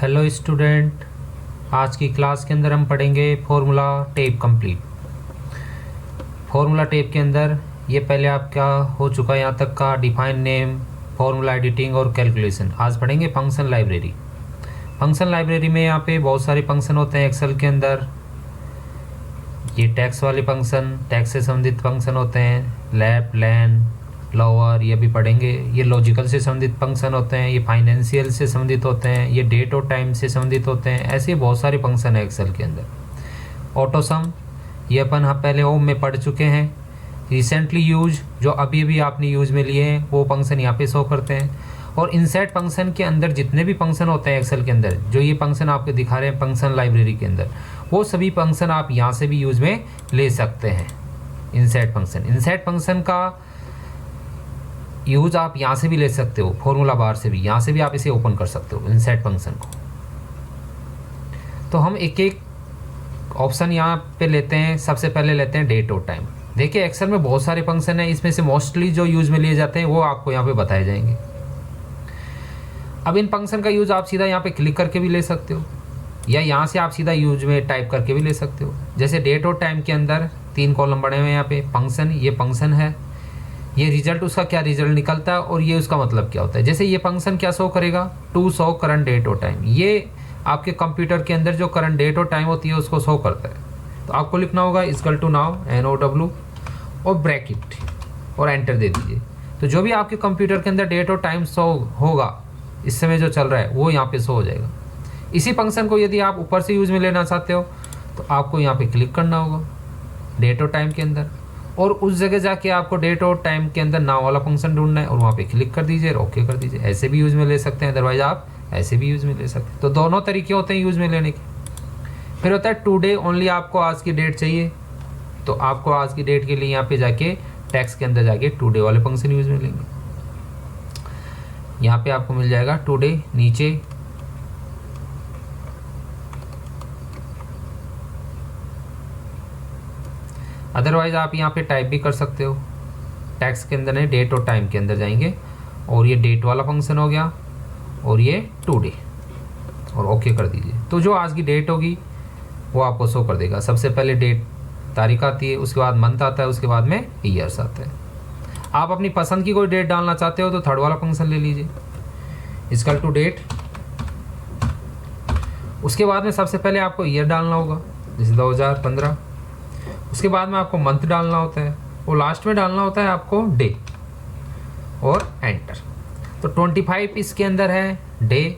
Hello student, आज की class के अंदर हम पढ़ेंगे formula tape complete. Formula tape के अंदर ये पहले आपका हो चुका है यहाँ तक का डिफाइन नेम, फॉर्मूला एडिटिंग और कैलकुलेशन। आज पढ़ेंगे फंक्शन लाइब्रेरी। फंक्शन लाइब्रेरी में यहाँ पे बहुत सारे फंक्शन होते हैं एक्सेल के अंदर। ये टैक्स वाले फंक्शन, टैक्स से संबंधित फंक्शन होते हैं, लेफ्ट, लैन, लोअर, ये भी पढ़ेंगे। ये लॉजिकल से संबंधित फंक्शन होते हैं, ये फाइनेंशियल से संबंधित होते हैं, ये डेट और टाइम से संबंधित होते हैं। ऐसे बहुत सारे फंक्शन है एक्सेल के अंदर। ऑटो सम, ये अपन हम पहले होम में पढ़ चुके हैं। रिसेंटली यूज, जो अभी भी आपने यूज में लिए हैं वो फंक्शन यहाँ पे शो करते हैं। और इंसर्ट फंक्शन के अंदर जितने भी फंक्शन होते हैं एक्सेल के अंदर, जो ये फंक्शन आपको दिखा रहे हैं फंक्शन लाइब्रेरी के अंदर, वो सभी फंक्शन आप यहाँ से भी यूज में ले सकते हैं। इंसर्ट फंक्शन का यूज आप यहाँ से भी ले सकते हो, फॉर्मूला बार से भी, यहाँ से भी आप इसे ओपन कर सकते हो इंसर्ट फंक्शन को। तो हम एक एक ऑप्शन यहाँ पे लेते हैं। सबसे पहले लेते हैं डेट और टाइम। देखिए एक्सेल में बहुत सारे फंक्शन हैं, इसमें से मोस्टली जो यूज में लिए जाते हैं वो आपको यहाँ पे बताए जाएंगे। अब इन फंक्शन का यूज आप सीधा यहाँ पे क्लिक करके भी ले सकते हो, या यहाँ से आप सीधा यूज में टाइप करके भी ले सकते हो। जैसे डेट और टाइम के अंदर 3 कॉलम बने हुए हैं यहाँ पे। फंक्शन, ये फंक्शन है, ये रिजल्ट, उसका क्या रिजल्ट निकलता है और ये उसका मतलब क्या होता है। जैसे ये फंक्शन क्या शो करेगा, टू शो करंट डेट और टाइम। ये आपके कंप्यूटर के अंदर जो करंट डेट और टाइम होती है उसको शो करता है। तो आपको लिखना होगा इक्वल टू नाउ NOW और ब्रैकेट और एंटर दे दीजिए। तो जो भी आपके कंप्यूटर के अंदर डेट और टाइम शो होगा इस समय जो चल रहा है वो यहाँ पे शो हो जाएगा। इसी फंक्शन को यदि आप ऊपर से यूज में लेना चाहते हो तो आपको यहाँ पे क्लिक करना होगा डेट और टाइम के अंदर, और उस जगह जाके आपको डेट और टाइम के अंदर नाउ वाला फंक्शन ढूंढना है और वहाँ पे क्लिक कर दीजिए और ओके कर दीजिए। ऐसे भी यूज़ में ले सकते हैं, अदरवाइज आप ऐसे भी यूज़ में ले सकते हैं। तो दोनों तरीके होते हैं यूज़ में लेने के। फिर होता है टुडे ओनली, आपको आज की डेट चाहिए तो आपको आज की डेट के लिए यहाँ पे जाके टैक्स के अंदर जाके टुडे वाले फंक्शन यूज़ में लेंगे। यहाँ पे आपको मिल जाएगा टुडे, नीचे अदरवाइज आप यहाँ पे टाइप भी कर सकते हो। टैक्स के अंदर नहीं, डेट और टाइम के अंदर जाएंगे और ये डेट वाला फंक्शन हो गया और ये टुडे और ओके कर दीजिए। तो जो आज की डेट होगी वो आपको शो कर देगा। सबसे पहले डेट, तारीख आती है, उसके बाद मंथ आता है, उसके बाद में ईयर्स आता है। आप अपनी पसंद की कोई डेट डालना चाहते हो तो थर्ड वाला फंक्शन ले लीजिए, इक्वल टू डेट। उसके बाद में सबसे पहले आपको ईयर डालना होगा, जैसे 2015। उसके बाद में आपको मंथ डालना होता है और लास्ट में डालना होता है आपको डे और एंटर। तो 25 इसके अंदर है डे,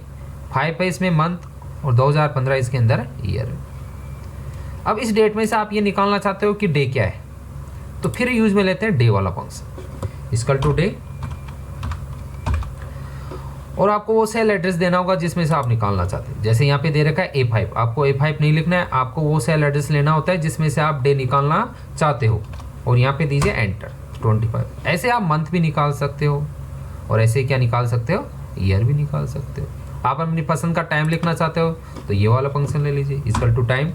5 है इसमें मंथ और 2015 इसके अंदर ईयर। अब इस डेट में से आप ये निकालना चाहते हो कि डे क्या है, तो फिर यूज में लेते हैं डे वाला फंक्शन, इक्वल टू डे। और आपको वो सेल एड्रेस देना होगा जिसमें से आप निकालना चाहते हैं। जैसे यहाँ पे दे रखा है A5, आपको A5 नहीं लिखना है, आपको वो सेल एड्रेस लेना होता है जिसमें से आप डे निकालना चाहते हो और यहाँ पे दीजिए एंटर 25। ऐसे आप मंथ भी निकाल सकते हो और ऐसे क्या निकाल सकते हो, ईयर भी निकाल सकते हो। आप अपनी पसंद का टाइम लिखना चाहते हो तो ये वाला फंक्शन ले लीजिए, इक्वल टू टाइम।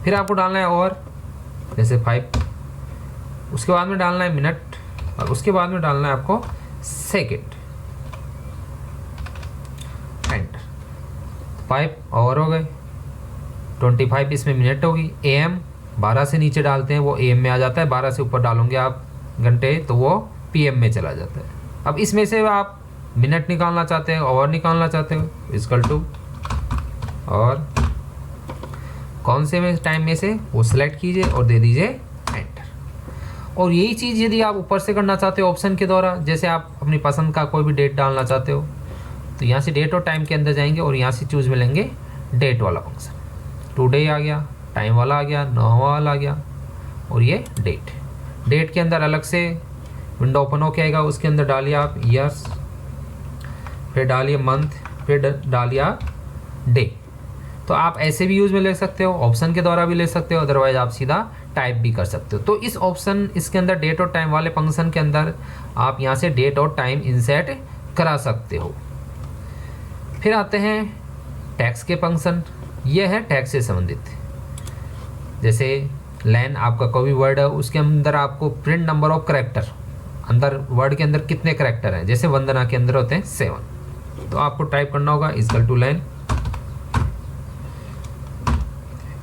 फिर आपको डालना है और, जैसे 5, उसके बाद में डालना है मिनट और उसके बाद में डालना है आपको सेकेंड, एंटर। 5 और हो गए, 25 इसमें मिनट होगी। AM 12 से नीचे डालते हैं वो AM में आ जाता है, 12 से ऊपर डालोगे आप घंटे तो वो PM में चला जाता है। अब इसमें से आप मिनट निकालना चाहते हो, और निकालना चाहते हो, इक्वल टू और कौन से में टाइम में से वो सिलेक्ट कीजिए और दे दीजिए एंटर। और यही चीज़ यदि आप ऊपर से करना चाहते हो ऑप्शन के द्वारा, जैसे आप अपनी पसंद का कोई भी डेट डालना चाहते हो तो यहाँ से डेट और टाइम के अंदर जाएंगे और यहाँ से चूज में लेंगे डेट वाला फंक्शन। टुडे आ गया, टाइम वाला आ गया, नाउ वाला आ गया और ये डेट। डेट के अंदर अलग से विंडो ओपन होके आएगा, उसके अंदर डालिए आप ईयर्स, फिर डालिए मंथ, फिर डालिए आप डे। तो आप ऐसे भी यूज़ में ले सकते हो, ऑप्शन के द्वारा भी ले सकते हो, अदरवाइज आप सीधा टाइप भी कर सकते हो। तो इस ऑप्शन, इसके अंदर डेट और टाइम वाले फंक्शन के अंदर आप यहाँ से डेट और टाइम इंसर्ट करा सकते हो। फिर आते हैं टैक्स के फंक्शन। ये है टैक्स से संबंधित। जैसे लैन, आपका कोई वर्ड है उसके अंदर आपको प्रिंट नंबर ऑफ करेक्टर, अंदर वर्ड के अंदर कितने करेक्टर हैं, जैसे वंदना के अंदर होते हैं 7। तो आपको टाइप करना होगा इक्वल टू लेन।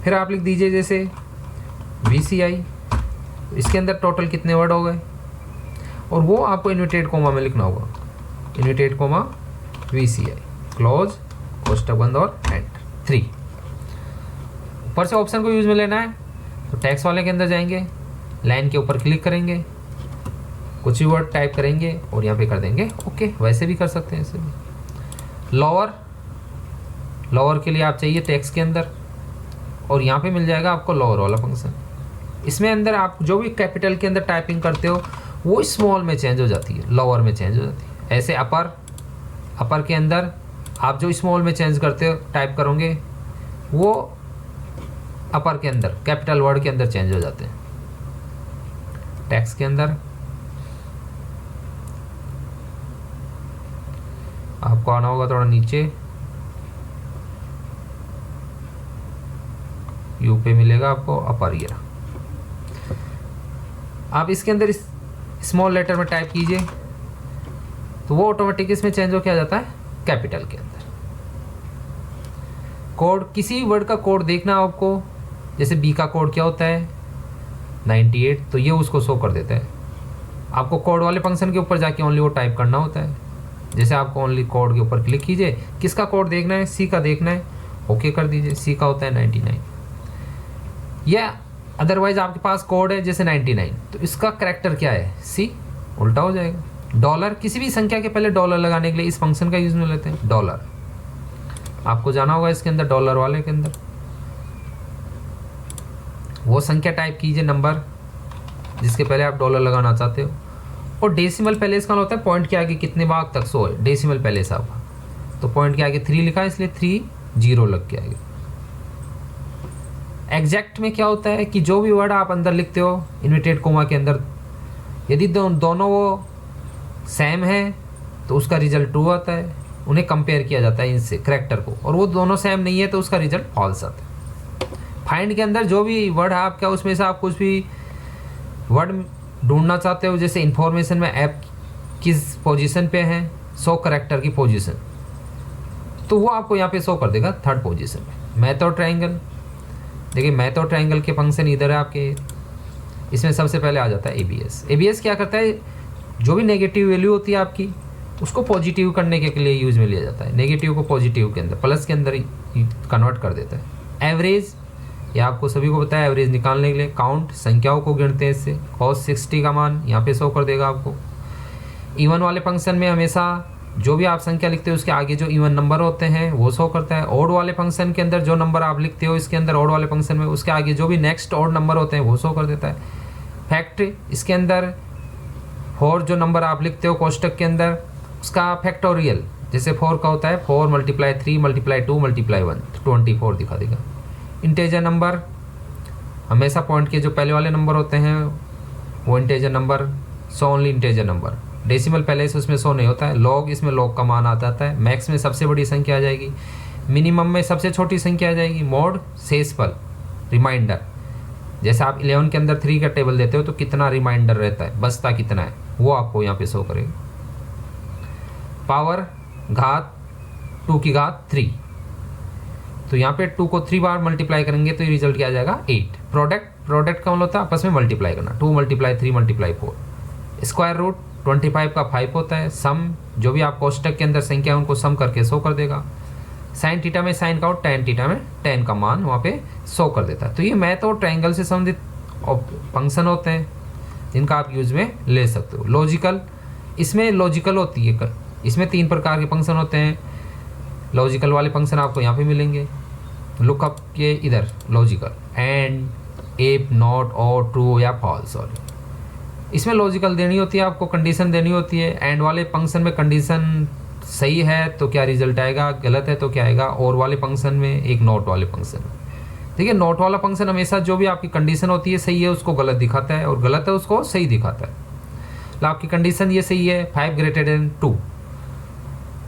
फिर आप लिख दीजिए जैसे VCI, इसके अंदर टोटल कितने वर्ड हो गए, और वो आपको इन्वर्टेड कोमा में लिखना होगा, इन्वर्टेड कोमा VCI क्लोज कोष्टक बंद और एंटर 3। ऊपर से ऑप्शन को यूज में लेना है तो टैक्स वाले के अंदर जाएंगे, लाइन के ऊपर क्लिक करेंगे, कुछ भी वर्ड टाइप करेंगे और यहाँ पे कर देंगे ओके। वैसे भी कर सकते हैं ऐसे भी। लोअर के लिए आप चाहिए टैक्स के अंदर, और यहाँ पे मिल जाएगा आपको लोअर वाला फंक्शन। इसमें अंदर आप जो भी कैपिटल के अंदर टाइपिंग करते हो वो स्मॉल में चेंज हो जाती है, लोअर में चेंज हो जाती है। ऐसे अपर के अंदर आप जो स्मॉल में चेंज करते हो टाइप करोगे वो अपर के अंदर कैपिटल वर्ड के अंदर चेंज हो जाते हैं। टैक्स के अंदर आपको आना होगा थोड़ा नीचे, यू पे मिलेगा आपको अपर ईयर। आप इसके अंदर इस स्मॉल लेटर में टाइप कीजिए तो वो ऑटोमेटिक इसमें चेंज हो क्या जाता है कैपिटल के अंदर। कोड, किसी वर्ड का कोड देखना आपको, जैसे बी का कोड क्या होता है 98, तो ये उसको शो कर देता है। आपको कोड वाले फंक्शन के ऊपर जाके ओनली वो टाइप करना होता है। जैसे आपको ओनली कोड के ऊपर क्लिक कीजिए, किसका कोड देखना है, सी का देखना है, ओके कर दीजिए। सी का होता है 99, या अदरवाइज आपके पास कोड है जैसे 99, तो इसका कैरेक्टर क्या है सी, उल्टा हो जाएगा। डॉलर, किसी भी संख्या के पहले डॉलर लगाने के लिए इस फंक्शन का यूज में लेते हैं डॉलर। आपको जाना होगा इसके अंदर डॉलर वाले के अंदर, वो संख्या टाइप कीजिए नंबर जिसके पहले आप डॉलर लगाना चाहते हो, और डेसिमल पहले इसका होता है पॉइंट के आगे कितने भाग तक 100 है, डेसिमल पहले से आपका, तो पॉइंट के आगे 3 लिखा है इसलिए 30 लग के आएगा। एग्जैक्ट में क्या होता है कि जो भी वर्ड आप अंदर लिखते हो इन्वर्टेड कोमा के अंदर, यदि दोनों वो सेम है तो उसका रिजल्ट ट्रू आता है, उन्हें कंपेयर किया जाता है इनसे करैक्टर को, और वो दोनों सेम नहीं है तो उसका रिजल्ट फॉल्स आता है। फाइंड के अंदर जो भी वर्ड है आपका, उसमें से आप कुछ भी वर्ड ढूंढना चाहते हो, जैसे इंफॉर्मेशन में ऐप किस पोजीशन पे है, 100 करैक्टर की पोजीशन, तो वो आपको यहाँ पे शो कर देगा 3rd पोजीशन में। मैथ और ट्रायंगल, देखिए मैथ और ट्रायंगल के फंक्शन इधर है आपके, इसमें सबसे पहले आ जाता है एबीएस। एबीएस क्या करता है, जो भी नेगेटिव वैल्यू होती है आपकी उसको पॉजिटिव करने के लिए यूज में लिया जाता है, नेगेटिव को पॉजिटिव के अंदर प्लस के अंदर ही कन्वर्ट कर देता है। एवरेज, ये आपको सभी को पता है, एवरेज निकालने के लिए काउंट, संख्याओं को गिनते हैं इससे, cos 60 का मान यहाँ पे शो कर देगा आपको। इवन वाले फंक्शन में हमेशा जो भी आप संख्या लिखते हो उसके आगे जो इवन नंबर होते हैं वो शो करता है। ऑड वाले फंक्शन के अंदर जो नंबर आप लिखते हो इसके अंदर ऑड वाले फंक्शन में, उसके आगे जो भी नेक्स्ट ऑड नंबर होते हैं वो शो कर देता है। फैक्ट, इसके अंदर फोर जो नंबर आप लिखते हो कोष्टक के अंदर उसका फैक्टोरियल, जैसे 4 का होता है 4 × 3 × 2 × 1 तो 24 दिखा देगा। इंटेजर नंबर, हमेशा पॉइंट के जो पहले वाले नंबर होते हैं वो integer number, so only integer number. Decimal पहले से उसमें 100 नहीं होता है। लॉग, इसमें लॉग का मान आ जाता है। मैक्स में सबसे बड़ी संख्या आ जाएगी, मिनिमम में सबसे छोटी संख्या आ जाएगी। मोड, शेषफल, रिमाइंडर, जैसे आप 11 के अंदर 3 का टेबल देते हो तो कितना रिमाइंडर रहता है, बचता कितना है, वो आपको यहाँ पे शो करेगा। पावर, घात 2 की घात 3, तो यहाँ पे 2 को 3 बार मल्टीप्लाई करेंगे तो ये रिजल्ट क्या आ जाएगा 8। प्रोडक्ट का मतलब होता है आपस में मल्टीप्लाई करना, 2 × 3 × 4। स्क्वायर रूट 25 का 5 होता है। सम, जो भी आप कोष्टक के अंदर संख्या है उनको सम करके शो कर देगा। साइन थीटा में साइन का और टैन थीटा में टैन का मान वहाँ पे शो कर देता है। तो ये मैथ और ट्रायंगल से संबंधित फंक्शन होते हैं जिनका आप यूज में ले सकते हो। लॉजिकल, इसमें लॉजिकल होती है, इसमें 3 प्रकार के फंक्शन होते हैं। लॉजिकल वाले फंक्शन आपको यहाँ पे मिलेंगे। लुकअप के इधर लॉजिकल, एंड, इफ, नॉट, और, ट्रू या फॉल्स, सॉरी, इसमें लॉजिकल देनी होती है आपको, कंडीशन देनी होती है। एंड वाले फंक्शन में कंडीशन सही है तो क्या रिजल्ट आएगा, गलत है तो क्या आएगा। और वाले फंक्शन में, एक नॉट वाले फंक्शन में, ठीक है। नॉट वाला फंक्शन हमेशा जो भी आपकी कंडीशन होती है सही है उसको गलत दिखाता है, और गलत है उसको सही दिखाता है। तो आपकी कंडीशन ये सही है 5 > 2,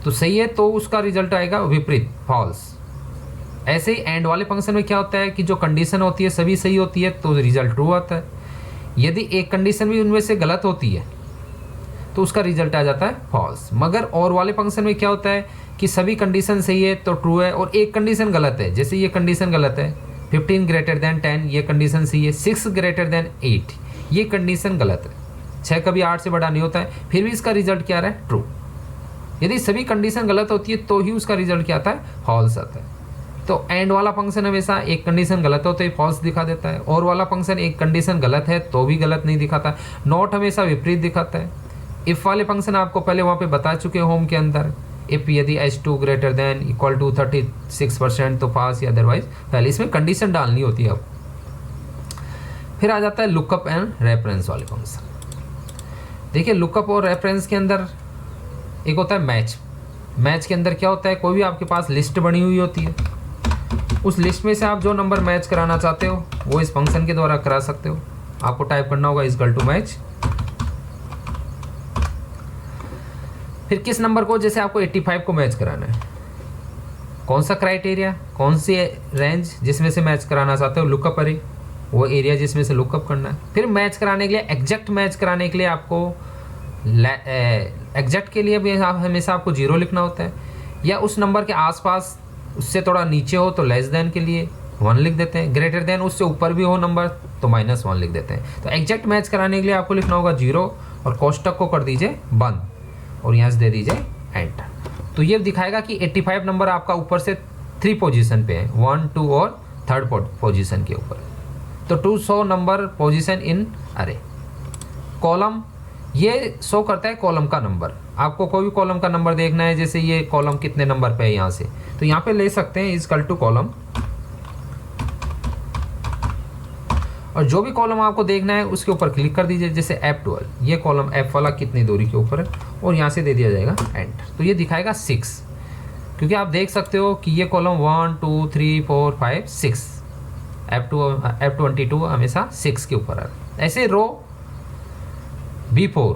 तो सही है तो उसका रिजल्ट आएगा विपरीत, फॉल्स। ऐसे ही एंड वाले फंक्शन में क्या होता है कि जो कंडीशन होती है सभी सही होती है तो रिजल्ट ट्रू आता है। यदि एक कंडीशन भी उनमें से गलत होती है तो उसका रिजल्ट आ जाता है फॉल्स। मगर और वाले फंक्शन में क्या होता है कि सभी कंडीशन सही है तो ट्रू है, और एक कंडीशन गलत है, जैसे ये कंडीशन गलत है 15 ग्रेटर देन 10, ये कंडीशन सही है, 6 ग्रेटर देन 8 ये कंडीशन गलत है, 6 कभी 8 से बड़ा नहीं होता है, फिर भी इसका रिजल्ट क्या आ रहा है ट्रू। यदि सभी कंडीशन गलत होती है तो ही उसका रिजल्ट क्या आता है फॉल्स आता है। तो एंड वाला फंक्शन हमेशा एक कंडीशन गलत हो तो ये फॉल्स दिखा देता है, और वाला फंक्शन एक कंडीशन गलत है तो भी गलत नहीं दिखाता। नॉट हमेशा विपरीत दिखाता है। इफ़ वाले फंक्शन आपको पहले वहाँ पे बता चुके होम के अंदर, इफ़ यदि h2 greater than equal to 36% तो पास, या अदरवाइज पहले इसमें कंडीशन डालनी होती है अब। फिर आ जाता है लुकअप एंड रेफरेंस वाले फंक्शन। देखिए लुकअप और रेफरेंस के अंदर एक होता है मैच। मैच के अंदर क्या होता है, कोई भी आपके पास लिस्ट बनी हुई होती है, उस लिस्ट में से आप जो नंबर मैच कराना चाहते हो वो इस फंक्शन के द्वारा करा सकते हो। आपको टाइप करना होगा इक्वल टू मैच, फिर किस नंबर को, जैसे आपको 85 को मैच कराना है, कौन सा क्राइटेरिया, कौन सी रेंज जिसमें से मैच कराना चाहते हो, लुकअप अरे वो एरिया जिसमें से लुकअप करना है। फिर मैच कराने के लिए, एग्जैक्ट मैच कराने के लिए आपको एग्जैक्ट के लिए भी हमेशा आपको 0 लिखना होता है, या उस नंबर के आसपास उससे थोड़ा नीचे हो तो लेस देन के लिए 1 लिख देते हैं, ग्रेटर देन उससे ऊपर भी हो नंबर तो -1 लिख देते हैं। तो एग्जैक्ट मैच कराने के लिए आपको लिखना होगा 0 और कोष्टक को कर दीजिए बंद और यहाँ से दे दीजिए एंटर। तो ये दिखाएगा कि 85 नंबर आपका ऊपर से 3 पोजीशन पे है, 1, 2 और 3rd पोजीशन के ऊपर। तो 200 नंबर पोजीशन इन अरे। कॉलम ये शो करता है कॉलम का नंबर। आपको कोई भी कॉलम का नंबर देखना है, जैसे ये कॉलम कितने नंबर पे है यहाँ से, तो यहाँ पे ले सकते हैं इक्वल टू कॉलम, और जो भी कॉलम आपको देखना है उसके ऊपर क्लिक कर दीजिए। जैसे F12, ये कॉलम F वाला कितनी दूरी के ऊपर है, और यहाँ से दे दिया जाएगा एंटर। तो ये दिखाएगा 6, क्योंकि आप देख सकते हो कि ये कॉलम 1, 2, 3, 4, 5, 6, F22 हमेशा 6 के ऊपर है। ऐसे रो B4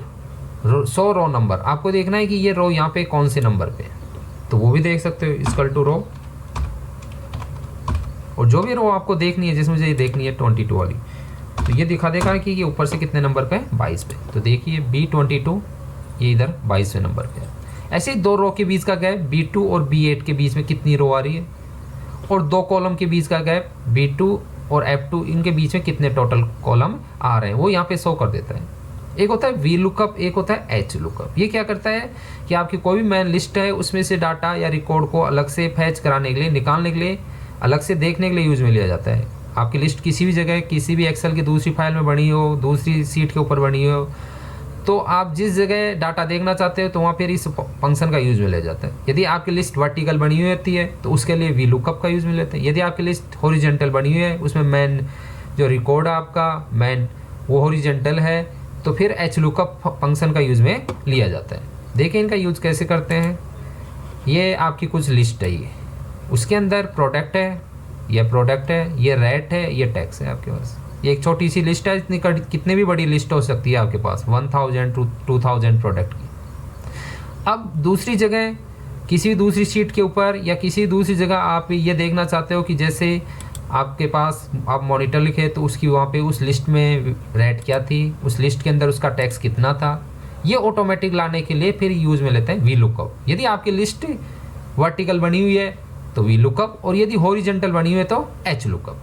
100 रो नंबर आपको देखना है कि ये रो यहाँ पे कौन से नंबर पे है, तो वो भी देख सकते हो इक्वल टू रो, और जो भी रो आपको देखनी है, जिसमें से ये देखनी है 22 वाली, तो ये दिखा देगा कि ये ऊपर से कितने नंबर पे है, 22 पे। तो देखिए B22 ये इधर 22वें नंबर पे है। ऐसे ही 2 रो के बीच का गैप B2 और B8 के बीच में कितनी रो आ रही है, और 2 कॉलम के बीच का गैप B2 और F2 इनके बीच में कितने टोटल कॉलम आ रहे हैं, वो यहाँ पे शो कर देता है। एक होता है वी लुकअप, एक होता है एच लुकअप। ये क्या करता है कि आपकी कोई भी मैन लिस्ट है उसमें से डाटा या रिकॉर्ड को अलग से फैच कराने के लिए, निकालने के लिए, अलग से देखने के लिए यूज में लिया जाता है। आपकी लिस्ट किसी भी जगह, किसी भी एक्सेल की दूसरी फाइल में बनी हो, दूसरी सीट के ऊपर बनी हो, तो आप जिस जगह डाटा देखना चाहते हो तो वहाँ पर इस फंक्शन का यूज में लिया जाता है। यदि आपकी लिस्ट वर्टिकल बनी हुई होती है तो उसके लिए वी लुकअप का यूज में लेते हैं। यदि आपकी लिस्ट हॉरिजॉन्टल बनी हुई है, उसमें मैन जो रिकॉर्ड है आपका मैन वो हॉरिजॉन्टल है, तो फिर एच लुकअप फंक्शन का यूज में लिया जाता है। देखिए इनका यूज कैसे करते हैं। ये आपकी कुछ लिस्ट है, ये उसके अंदर प्रोडक्ट है, ये प्रोडक्ट है, ये रेट है, ये टैक्स है आपके पास। ये एक छोटी सी लिस्ट है, इतनी कितनी भी बड़ी लिस्ट हो सकती है आपके पास, 1000 to 2000 प्रोडक्ट की। अब दूसरी जगह किसी भी दूसरी शीट के ऊपर या किसी दूसरी जगह आप ये देखना चाहते हो कि जैसे आपके पास आप मॉनिटर लिखे तो उसकी वहाँ पे उस लिस्ट में रेट क्या थी, उस लिस्ट के अंदर उसका टैक्स कितना था, ये ऑटोमेटिक लाने के लिए फिर यूज़ में लेते हैं वी लुकअप। यदि आपकी लिस्ट वर्टिकल बनी हुई है तो वी लुकअप, और यदि हॉरिजॉन्टल बनी हुई है तो एच लुकअप।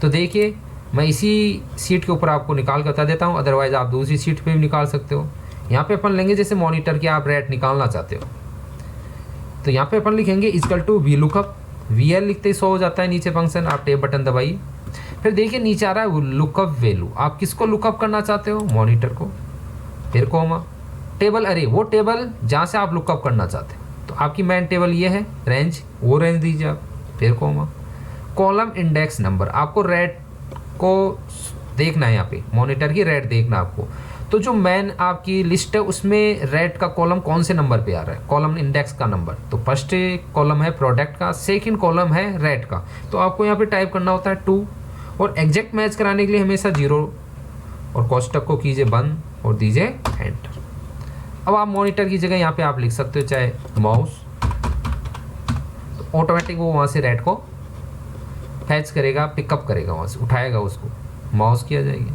तो देखिए मैं इसी सीट के ऊपर आपको निकाल कर बता देता हूँ, अदरवाइज आप दूसरी सीट पे भी निकाल सकते हो। यहाँ पे अपन लेंगे जैसे मॉनिटर की आप रेट निकालना चाहते हो, तो यहाँ पे अपन लिखेंगे equal to V lookup. VL लिखते ही शो हो जाता है नीचे फंक्शन, आप टेब बटन दबाइए। फिर देखिए नीचे आ रहा है लुकअप वैल्यू, आप किसको लुकअप करना चाहते हो, मॉनिटर को। फिर कोमा टेबल अरे, वो टेबल जहाँ से आप लुकअप करना चाहते हो, तो आपकी मैन टेबल ये है, रेंज वो रेंज दीजिए आप। फिर कोमा कॉलम इंडेक्स नंबर, आपको रेट को देखना है, यहाँ पे मॉनिटर की रेट देखना आपको। तो जो मैन आपकी लिस्ट है उसमें रेट का कॉलम कौन से नंबर पे आ रहा है, कॉलम इंडेक्स का नंबर। तो फर्स्ट कॉलम है प्रोडक्ट का, सेकंड कॉलम है रेट का। तो आपको यहाँ पे टाइप करना होता है 2, और एग्जैक्ट मैच कराने के लिए हमेशा 0, और कोष्टक को कीजिए बंद और दीजिए एंटर। अब आप मॉनिटर की जगह यहाँ पे आप लिख सकते हो चाहे माउस, तो ऑटोमेटिक वो वहाँ से रेट को फैच करेगा, पिकअप करेगा, वहाँ से उठाएगा, उसको माउस किया जाएगी।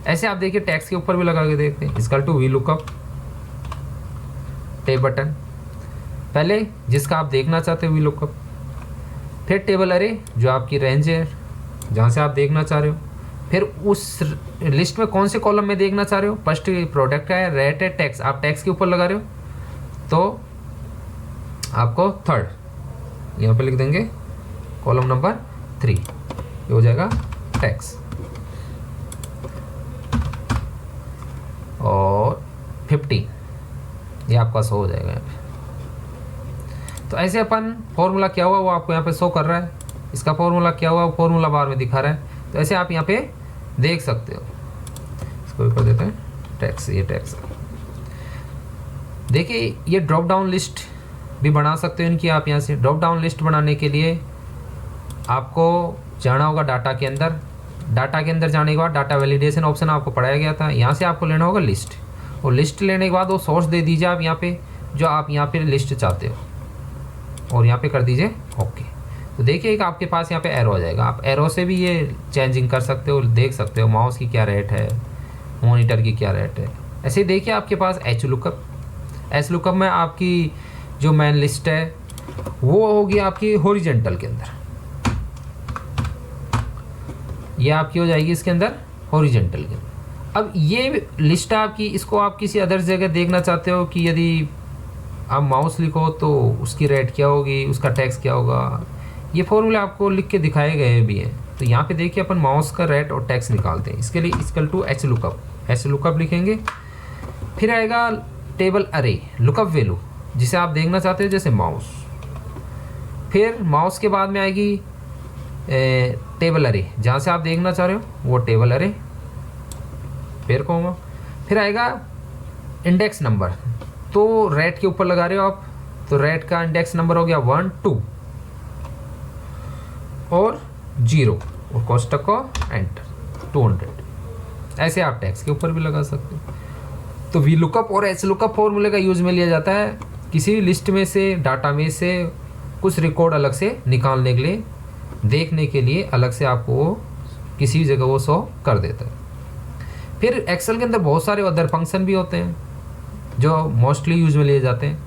ऐसे आप देखिए टैक्स के ऊपर भी लगा के देखते हैं equal to V lookup, tab button, पहले जिसका आप देखना चाहते हो वी लुकअप, फिर टेबल अरे जो आपकी रेंज है जहाँ से आप देखना चाह रहे हो, फिर उस लिस्ट में कौन से कॉलम में देखना चाह रहे हो। फर्स्ट प्रोडक्ट का है, रेट है, टैक्स, आप टैक्स के ऊपर लगा रहे हो तो आपको थर्ड यहाँ पे लिख देंगे कॉलम नंबर 3, ये हो जाएगा टैक्स। और 15 ये आपका शो हो जाएगा यहाँ पे। तो ऐसे अपन फॉर्मूला क्या हुआ वो आपको यहाँ पे शो कर रहा है, इसका फॉर्मूला क्या हुआ वो फॉर्मूला बार में दिखा रहा है। तो ऐसे आप यहाँ पे देख सकते हो। इसको भी कर देते हैं टैक्स, ये टैक्स। देखिए ये ड्रॉप डाउन लिस्ट भी बना सकते हो इनकी। आप यहाँ से ड्रॉप डाउन लिस्ट बनाने के लिए आपको जाना होगा डाटा के अंदर। डाटा के अंदर जाने के बाद डाटा वैलिडेशन ऑप्शन आपको पढ़ाया गया था, यहाँ से आपको लेना होगा लिस्ट, और लिस्ट लेने के बाद वो सोर्स दे दीजिए आप यहाँ पे जो आप यहाँ पे लिस्ट चाहते हो, और यहाँ पे कर दीजिए ओके। तो देखिए एक आपके पास यहाँ पे एरो आ जाएगा। आप एरो से भी ये चेंजिंग कर सकते हो, देख सकते हो माउस की क्या रेट है, मॉनिटर की क्या रेट है। ऐसे ही देखिए आपके पास एच लुकअप, एच लुकअप में आपकी जो मेन लिस्ट है वो होगी आपकी हॉरिजॉन्टल के अंदर, ये आपकी हो जाएगी इसके अंदर हॉरिजॉन्टल के अंदर। अब ये लिस्ट है आपकी, इसको आप किसी अदर जगह देखना चाहते हो कि यदि आप माउस लिखो तो उसकी रेट क्या होगी, उसका टैक्स क्या होगा, ये फॉर्मूले आपको लिख के दिखाए गए भी हैं। तो यहाँ पे देखिए अपन माउस का रेट और टैक्स निकालते हैं। इसके लिए equal to H lookup, H lookup लिखेंगे। फिर आएगा टेबल अरे लुकअप वैल्यू जिसे आप देखना चाहते हो जैसे माउस। फिर माउस के बाद में आएगी टेबल अरे, जहाँ से आप देखना चाह रहे हो वो टेबल अरे, फिर कोमा। फिर आएगा इंडेक्स नंबर, तो रेट के ऊपर लगा रहे हो आप तो रेट का इंडेक्स नंबर हो गया 1 2 और 0 और कोष्टक को एंटर 200। ऐसे आप टैक्स के ऊपर भी लगा सकते हो। तो वी लुकअप और एच लुकअप फॉर्मूले का यूज में लिया जाता है किसी भी लिस्ट में से, डाटा में से कुछ रिकॉर्ड अलग से निकालने के लिए, देखने के लिए अलग से आपको वो किसी भी जगह वो शो कर देता है। फिर एक्सेल के अंदर बहुत सारे अदर फंक्शन भी होते हैं जो मोस्टली यूज में लिए जाते हैं,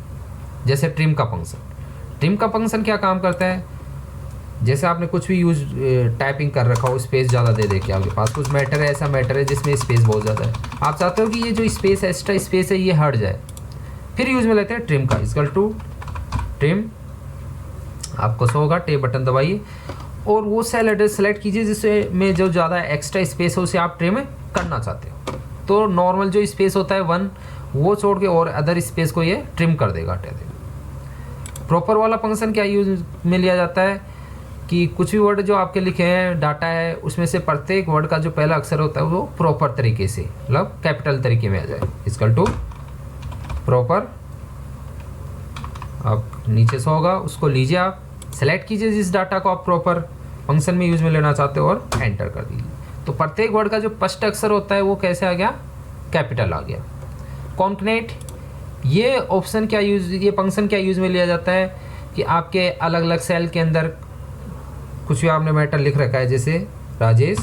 जैसे ट्रिम का फंक्शन। ट्रिम का फंक्शन क्या काम करता है, जैसे आपने कुछ भी यूज टाइपिंग कर रखा हो, स्पेस ज़्यादा दे के आपके पास कुछ मैटर है, ऐसा मैटर है जिसमें स्पेस बहुत ज़्यादा है, आप चाहते हो कि ये जो स्पेस है, एक्स्ट्रा स्पेस है, ये हट जाए, फिर यूज में लेते हैं ट्रिम का। इक्वल टू ट्रिम, आपको शो होगा, टेब बटन दबाइए और वो सेल एड्रेस सेलेक्ट कीजिए जिससे में जो ज़्यादा एक्स्ट्रा स्पेस है उसे आप ट्रिम करना चाहते हो। तो नॉर्मल जो स्पेस होता है 1 वो छोड़ के और अदर स्पेस को ये ट्रिम कर देगा, हटा देगा। प्रॉपर वाला फंक्शन क्या यूज में लिया जाता है कि कुछ भी वर्ड जो आपके लिखे हैं, डाटा है, उसमें से प्रत्येक वर्ड का जो पहला अक्षर होता है वो प्रॉपर तरीके से, मतलब कैपिटल तरीके में आ जाए। इक्वल टू प्रॉपर, आप नीचे से होगा उसको लीजिए, आप सेलेक्ट कीजिए जिस डाटा को आप प्रॉपर फंक्शन में यूज में लेना चाहते हो और एंटर कर दीजिए। तो प्रत्येक वर्ड का जो फर्स्ट अक्षर होता है वो कैसे आ गया, कैपिटल आ गया। कॉन्कनेट, ये ऑप्शन क्या यूज, ये फंक्शन क्या यूज में लिया जाता है कि आपके अलग अलग सेल के अंदर कुछ भी आपने मैटर लिख रखा है, जैसे राजेश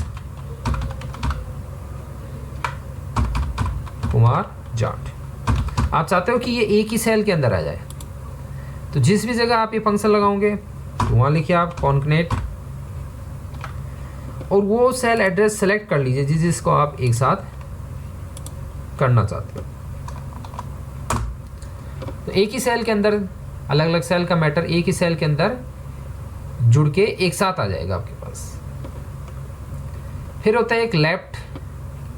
कुमार जाट, आप चाहते हो कि ये एक ही सेल के अंदर आ जाए, तो जिस भी जगह आप ये फंक्शन लगाओगे तो वहाँ लिखिए आप कॉन्कनेट और वो सेल एड्रेस सेलेक्ट कर लीजिए जिसको आप एक साथ करना चाहते हो। तो एक ही सेल के अंदर अलग अलग सेल का मैटर एक ही सेल के अंदर जुड़ के एक साथ आ जाएगा आपके पास। फिर होता है एक लेफ्ट,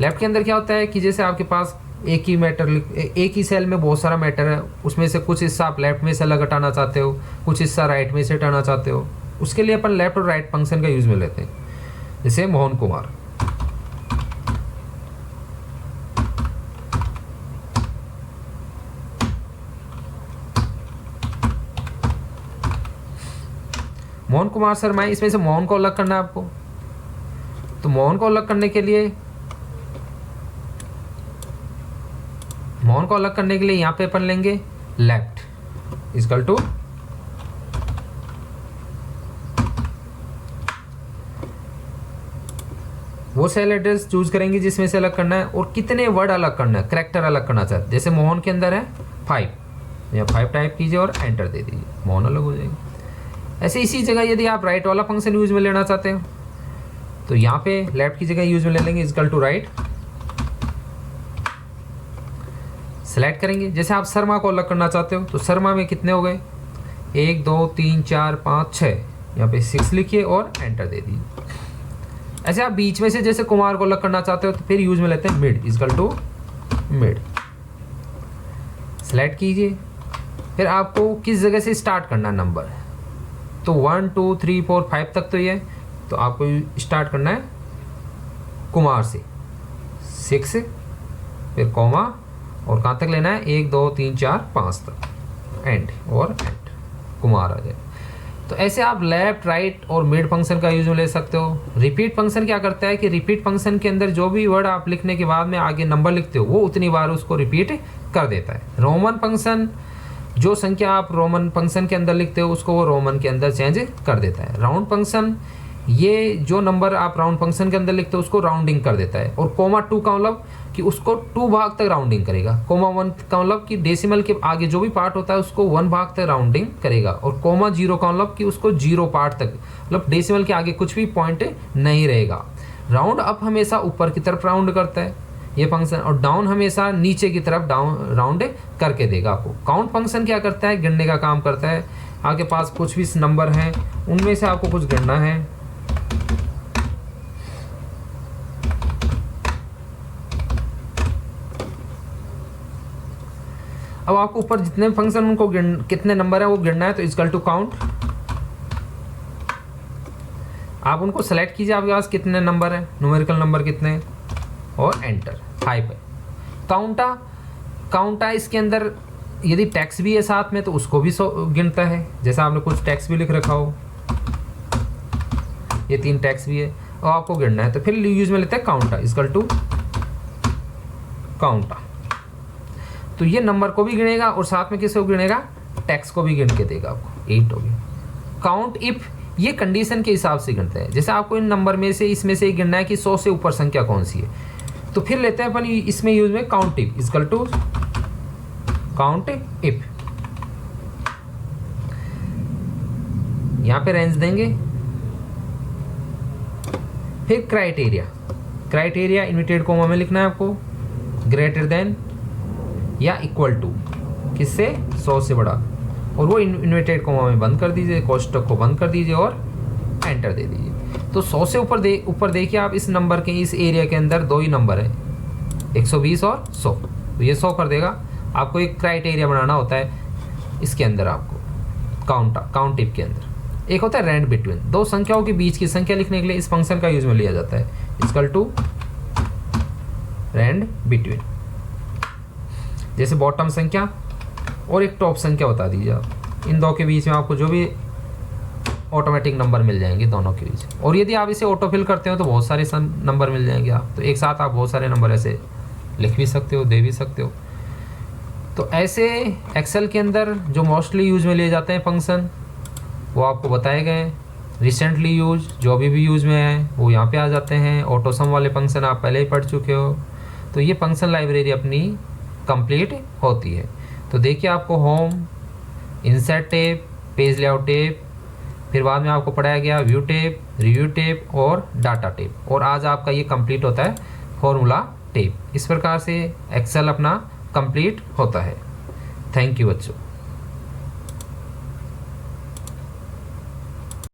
लेफ्ट के अंदर क्या होता है कि जैसे आपके पास एक ही मैटर, एक ही सेल में बहुत सारा मैटर है, उसमें से कुछ हिस्सा आप लेफ्ट में से अलग हटाना चाहते हो, कुछ हिस्सा राइट में से हटाना चाहते हो, उसके लिए अपन लेफ्ट और राइट फंक्शन का यूज में लेते हैं। जैसे मोहन कुमार, मोहन कुमार शर्मा, इसमें से मोहन को अलग करना है आपको। तो मोहन को अलग करने के लिए, मोहन को अलग करने के लिए यहाँ पे अपन लेंगे लेफ्ट इक्वल टू वो सेल एड्रेस चूज करेंगे जिसमें से अलग करना है और कितने वर्ड अलग करना है, कैरेक्टर अलग करना चाहते हैं। जैसे मोहन के अंदर है 5 या 5 टाइप कीजिए और एंटर दे दीजिए, मोन अलग हो जाएगी। ऐसे इसी जगह यदि आप राइट वाला फंक्शन यूज में लेना चाहते हो तो यहाँ पे लेफ्ट की जगह यूज में ले लेंगे इक्वल टू राइट, सेलेक्ट करेंगे। जैसे आप शर्मा को अलग करना चाहते हो तो शर्मा में कितने हो गए, 1 2 3 4 5 6, यहाँ पे 6 लिखिए और एंटर दे दीजिए। ऐसे आप बीच में से जैसे कुमार को अलग करना चाहते हो तो फिर यूज में लेते हैं mid equal to mid, select कीजिए। फिर आपको किस जगह से स्टार्ट करना है नंबर, तो 1 2 3 4 5 तक तो ये, तो आपको स्टार्ट करना है कुमार से 6, फिर कॉमा और कहाँ तक लेना है 1 2 3 4 5 तक, एंड और एंड कुमार आ जाए। तो ऐसे आप लेफ्ट राइट और मिड फंक्शन का यूज में ले सकते हो। रिपीट फंक्शन क्या करता है कि रिपीट फंक्शन के अंदर जो भी वर्ड आप लिखने के बाद में आगे नंबर लिखते हो वो उतनी बार उसको रिपीट कर देता है। रोमन फंक्शन जो संख्या आप रोमन फंक्शन के अंदर लिखते हो उसको वो रोमन के अंदर चेंज कर देता है। राउंड फंक्शन ये जो नंबर आप राउंड फंक्शन के अंदर लिखते हो उसको राउंडिंग कर देता है। और कोमा 2 का मतलब कि उसको 2 भाग तक राउंडिंग करेगा। कोमा 1 का मतलब कि डेसिमल के आगे जो भी पार्ट होता है उसको 1 भाग तक राउंडिंग करेगा। और कोमा 0 का मतलब कि उसको 0 पार्ट तक, मतलब डेसिमल के आगे कुछ भी पॉइंट नहीं रहेगा। राउंड अप हमेशा ऊपर की तरफ राउंड करता है ये फंक्शन, और डाउन हमेशा नीचे की तरफ डाउन राउंड करके देगा आपको। काउंट फंक्शन क्या करता है, गिनने का काम करता है। आपके पास कुछ भी नंबर हैं उनमें से आपको कुछ गिनना है, अब आपको ऊपर जितने फंक्शन उनको कितने नंबर है वो गिनना है, तो इक्वल टू काउंट आप उनको सेलेक्ट कीजिए, आपके पास कितने नंबर है, न्यूमेरिकल नंबर कितने हैं, और एंटर 5 है। काउंटा इसके अंदर यदि टैक्स भी है साथ में तो उसको भी गिनता है। जैसा आपने कुछ टैक्स भी लिख रखा हो, ये 3 टैक्स भी है और आपको गिनना है, तो फिर यूज में लेते हैं काउंटा इक्वल टू काउंटा। तो ये नंबर को भी गिनेगा और साथ में किसे को गिनेगा, टैक्स को भी गिन के देगा आपको। 8 हो गया। काउंट इफ ये कंडीशन के हिसाब से गिनता है। जैसे आपको इन नंबर में से इसमें से गिनना है कि 100 से ऊपर संख्या कौन सी है, तो फिर लेते हैं अपन इसमें यूज में count if equal to count if. यहां पे रेंज देंगे, फिर क्राइटेरिया इनवर्टेड कोमा में लिखना है आपको, ग्रेटर देन या इक्वल टू किससे, 100 से बड़ा, और वो इनवर्टेड कोमा में बंद कर दीजिए, कोष्टक को बंद कर दीजिए और एंटर दे दीजिए। तो 100 से ऊपर देखिए आप इस नंबर के इस एरिया के अंदर 2 ही नंबर है, 120 और 100, तो ये 100 कर देगा। आपको एक क्राइटेरिया बनाना होता है इसके अंदर, आपको काउंट इफ के अंदर एक होता है रैंड बिटवीन, 2 संख्याओं के बीच की संख्या लिखने के लिए इस फंक्शन का यूज में लिया जाता है इक्वल टू रैंड बिटवीन। जैसे बॉटम संख्या और एक टॉप संख्या बता दीजिए आप, इन 2 के बीच में आपको जो भी ऑटोमेटिक नंबर मिल जाएंगे दोनों के बीच। और यदि आप इसे ऑटो फिल करते हो तो बहुत सारे नंबर मिल जाएंगे आप, तो एक साथ आप बहुत सारे नंबर ऐसे लिख भी सकते हो, दे भी सकते हो। तो ऐसे एक्सेल के अंदर जो मोस्टली यूज में लिए जाते हैं फंक्शन वो आपको बताए गए। रिसेंटली यूज जो भी यूज में है वो यहाँ पे आ जाते हैं। ऑटो सम वाले फंक्शन आप पहले ही पढ़ चुके हो। तो ये फंक्शन लाइब्रेरी अपनी कंप्लीट होती है। तो देखिए आपको home, insert tape, page layout tape, फिर बाद में आपको पढ़ाया गया व्यू टेप, रिव्यू टेप और डाटा टेप, और आज आपका ये कंप्लीट होता है फॉर्मूला टेप। इस प्रकार से एक्सेल अपना कंप्लीट होता है। थैंक यू बच्चों।